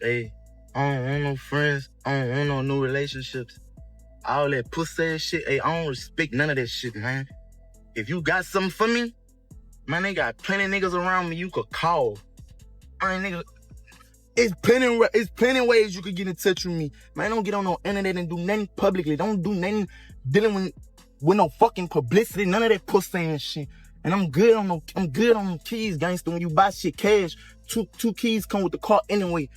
Hey, I don't want no friends. I don't want no new relationships. All that pussy ass shit. Hey, I don't respect none of that shit, man. If you got something for me, man, they got plenty of niggas around me you could call. I ain't nigga. It's plenty ways you could get in touch with me. Man, don't get on no internet and do nothing publicly. Don't do nothing dealing with no fucking publicity. None of that pussy and shit. And I'm good on them keys, gangster. When you buy shit cash, two keys come with the car anyway.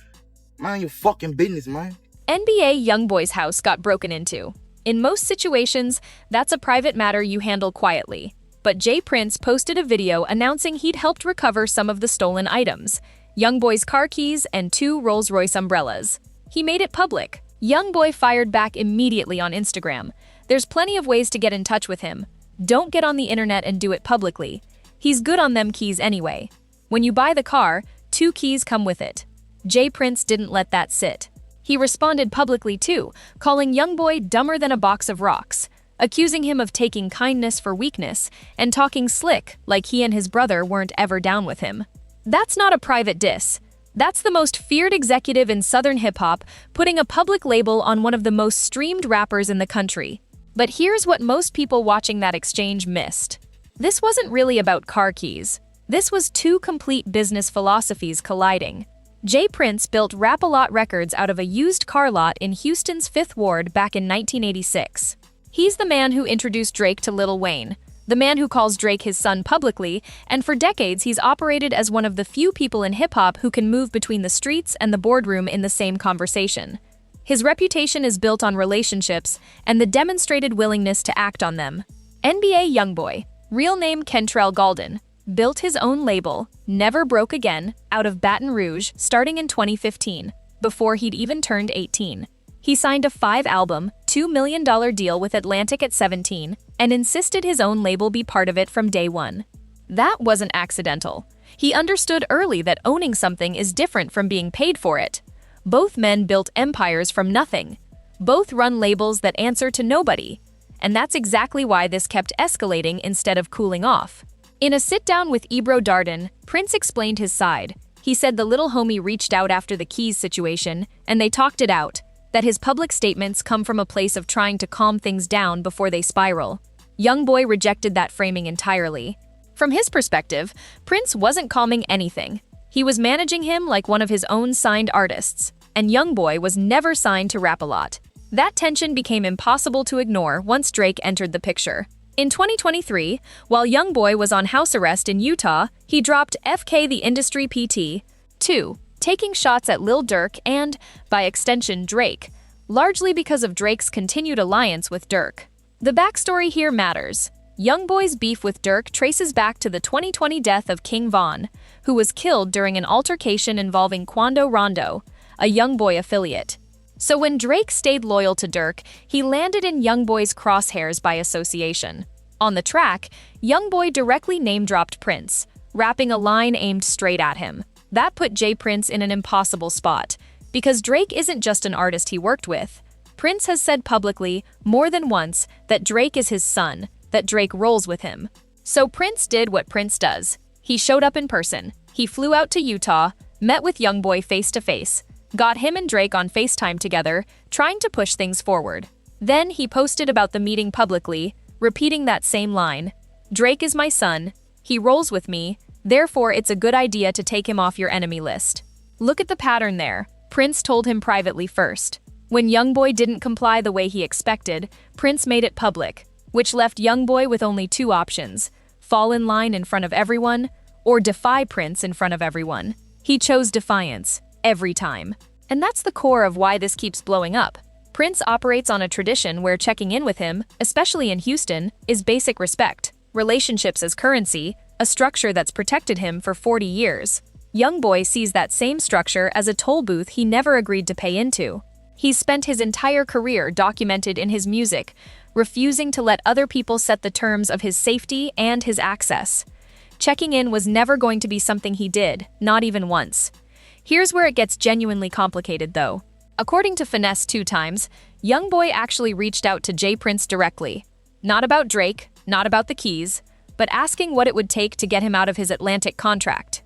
Mind your fucking business, man. NBA YoungBoy's house got broken into. In most situations, that's a private matter you handle quietly. But Jay Prince posted a video announcing he'd helped recover some of the stolen items: YoungBoy's car keys and 2 Rolls-Royce umbrellas. He made it public. YoungBoy fired back immediately on Instagram. There's plenty of ways to get in touch with him. Don't get on the internet and do it publicly. He's good on them keys anyway. When you buy the car, 2 keys come with it. Jay Prince didn't let that sit. He responded publicly too, calling YoungBoy dumber than a box of rocks, accusing him of taking kindness for weakness and talking slick like he and his brother weren't ever down with him. That's not a private diss. That's the most feared executive in Southern hip-hop, putting a public label on one of the most streamed rappers in the country. But here's what most people watching that exchange missed. This wasn't really about car keys. This was 2 complete business philosophies colliding. Jay Prince built Rap-A-Lot Records out of a used car lot in Houston's 5th Ward back in 1986. He's the man who introduced Drake to Lil Wayne, the man who calls Drake his son publicly, and for decades he's operated as one of the few people in hip-hop who can move between the streets and the boardroom in the same conversation. His reputation is built on relationships and the demonstrated willingness to act on them. NBA YoungBoy, real name Kentrell Gaulden, built his own label, Never Broke Again, out of Baton Rouge starting in 2015, before he'd even turned 18. He signed a 5-album, $2 million deal with Atlantic at 17 and insisted his own label be part of it from day one. That wasn't accidental. He understood early that owning something is different from being paid for it. Both men built empires from nothing. Both run labels that answer to nobody. And that's exactly why this kept escalating instead of cooling off. In a sit-down with Ebro Darden, Prince explained his side. He said the little homie reached out after the keys situation, and they talked it out, that his public statements come from a place of trying to calm things down before they spiral. YoungBoy rejected that framing entirely. From his perspective, Prince wasn't calming anything. He was managing him like one of his own signed artists, and YoungBoy was never signed to Rap-A-Lot. That tension became impossible to ignore once Drake entered the picture. In 2023, while YoungBoy was on house arrest in Utah, he dropped FK the Industry PT 2, taking shots at Lil Durk and, by extension, Drake, largely because of Drake's continued alliance with Durk. The backstory here matters. YoungBoy's beef with Durk traces back to the 2020 death of King Von, who was killed during an altercation involving Quando Rondo, a YoungBoy affiliate. So when Drake stayed loyal to Durk, he landed in YoungBoy's crosshairs by association. On the track, YoungBoy directly name-dropped Prince, rapping a line aimed straight at him. That put Jay Prince in an impossible spot, because Drake isn't just an artist he worked with. Prince has said publicly, more than once, that Drake is his son, that Drake rolls with him. So Prince did what Prince does. He showed up in person. He flew out to Utah, met with YoungBoy face-to-face, got him and Drake on FaceTime together, trying to push things forward. Then he posted about the meeting publicly, repeating that same line. Drake is my son. He rolls with me. Therefore, it's a good idea to take him off your enemy list. Look at the pattern there. Prince told him privately first. When YoungBoy didn't comply the way he expected, Prince made it public, which left YoungBoy with only 2 options: fall in line in front of everyone, or defy Prince in front of everyone. He chose defiance, every time. And that's the core of why this keeps blowing up. Prince operates on a tradition where checking in with him, especially in Houston, is basic respect, relationships as currency, a structure that's protected him for 40 years. YoungBoy sees that same structure as a toll booth he never agreed to pay into. He's spent his entire career documented in his music, refusing to let other people set the terms of his safety and his access. Checking in was never going to be something he did, not even once. Here's where it gets genuinely complicated, though. According to Finesse 2 Times, YoungBoy actually reached out to Jay Prince directly. Not about Drake, not about the keys, but asking what it would take to get him out of his Atlantic contract.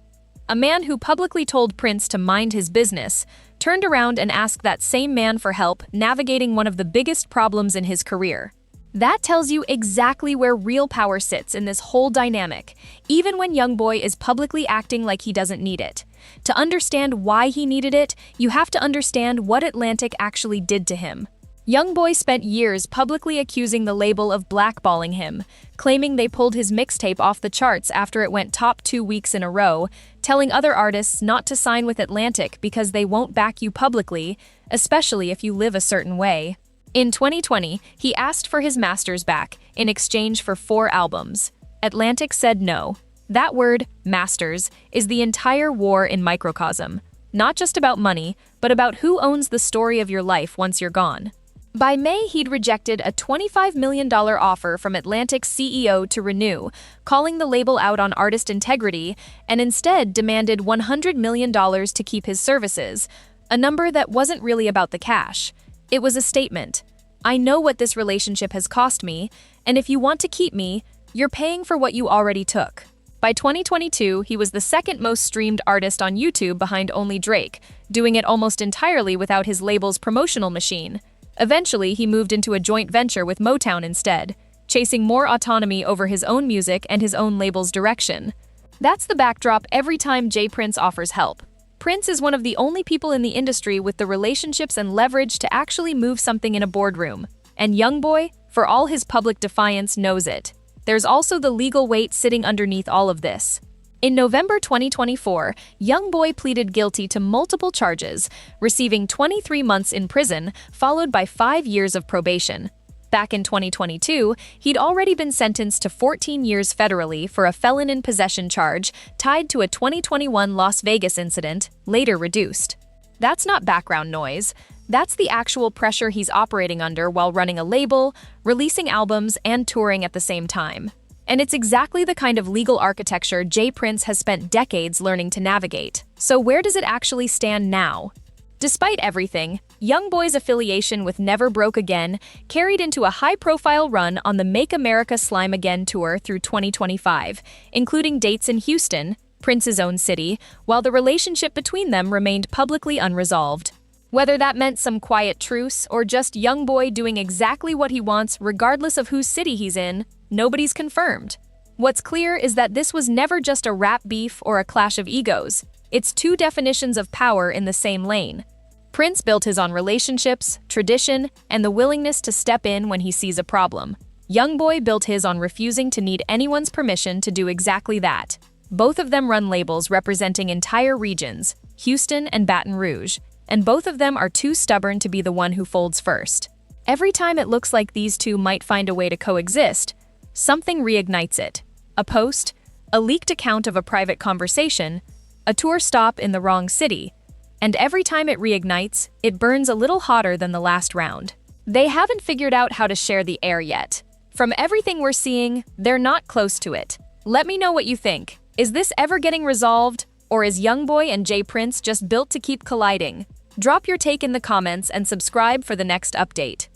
A man who publicly told Prince to mind his business turned around and asked that same man for help navigating one of the biggest problems in his career. That tells you exactly where real power sits in this whole dynamic, even when YoungBoy is publicly acting like he doesn't need it. To understand why he needed it, you have to understand what Atlantic actually did to him. YoungBoy spent years publicly accusing the label of blackballing him, claiming they pulled his mixtape off the charts after it went top 2 weeks in a row, telling other artists not to sign with Atlantic because they won't back you publicly, especially if you live a certain way. In 2020, he asked for his masters back in exchange for 4 albums. Atlantic said no. That word, masters, is the entire war in microcosm. Not just about money, but about who owns the story of your life once you're gone. By May, he'd rejected a $25 million offer from Atlantic's CEO to renew, calling the label out on artist integrity, and instead demanded $100 million to keep his services, a number that wasn't really about the cash. It was a statement. I know what this relationship has cost me, and if you want to keep me, you're paying for what you already took. By 2022, he was the second most streamed artist on YouTube behind only Drake, doing it almost entirely without his label's promotional machine. Eventually, he moved into a joint venture with Motown instead, chasing more autonomy over his own music and his own label's direction. That's the backdrop every time J. Prince offers help. Prince is one of the only people in the industry with the relationships and leverage to actually move something in a boardroom. And YoungBoy, for all his public defiance, knows it. There's also the legal weight sitting underneath all of this. In November 2024, YoungBoy pleaded guilty to multiple charges, receiving 23 months in prison, followed by 5 years of probation. Back in 2022, he'd already been sentenced to 14 years federally for a felon in possession charge tied to a 2021 Las Vegas incident, later reduced. That's not background noise. That's the actual pressure he's operating under while running a label, releasing albums, and touring at the same time. And it's exactly the kind of legal architecture J. Prince has spent decades learning to navigate. So where does it actually stand now? Despite everything, YoungBoy's affiliation with Never Broke Again carried into a high-profile run on the Make America Slime Again tour through 2025, including dates in Houston, Prince's own city, while the relationship between them remained publicly unresolved. Whether that meant some quiet truce or just YoungBoy doing exactly what he wants regardless of whose city he's in, nobody's confirmed. What's clear is that this was never just a rap beef or a clash of egos. It's 2 definitions of power in the same lane. Prince built his on relationships, tradition, and the willingness to step in when he sees a problem. YoungBoy built his on refusing to need anyone's permission to do exactly that. Both of them run labels representing entire regions, Houston and Baton Rouge, and both of them are too stubborn to be the one who folds first. Every time it looks like these two might find a way to coexist, something reignites it. A post, a leaked account of a private conversation, a tour stop in the wrong city, and every time it reignites, it burns a little hotter than the last round. They haven't figured out how to share the air yet. From everything we're seeing, they're not close to it. Let me know what you think. Is this ever getting resolved? Or is YoungBoy and J. Prince just built to keep colliding? Drop your take in the comments and subscribe for the next update.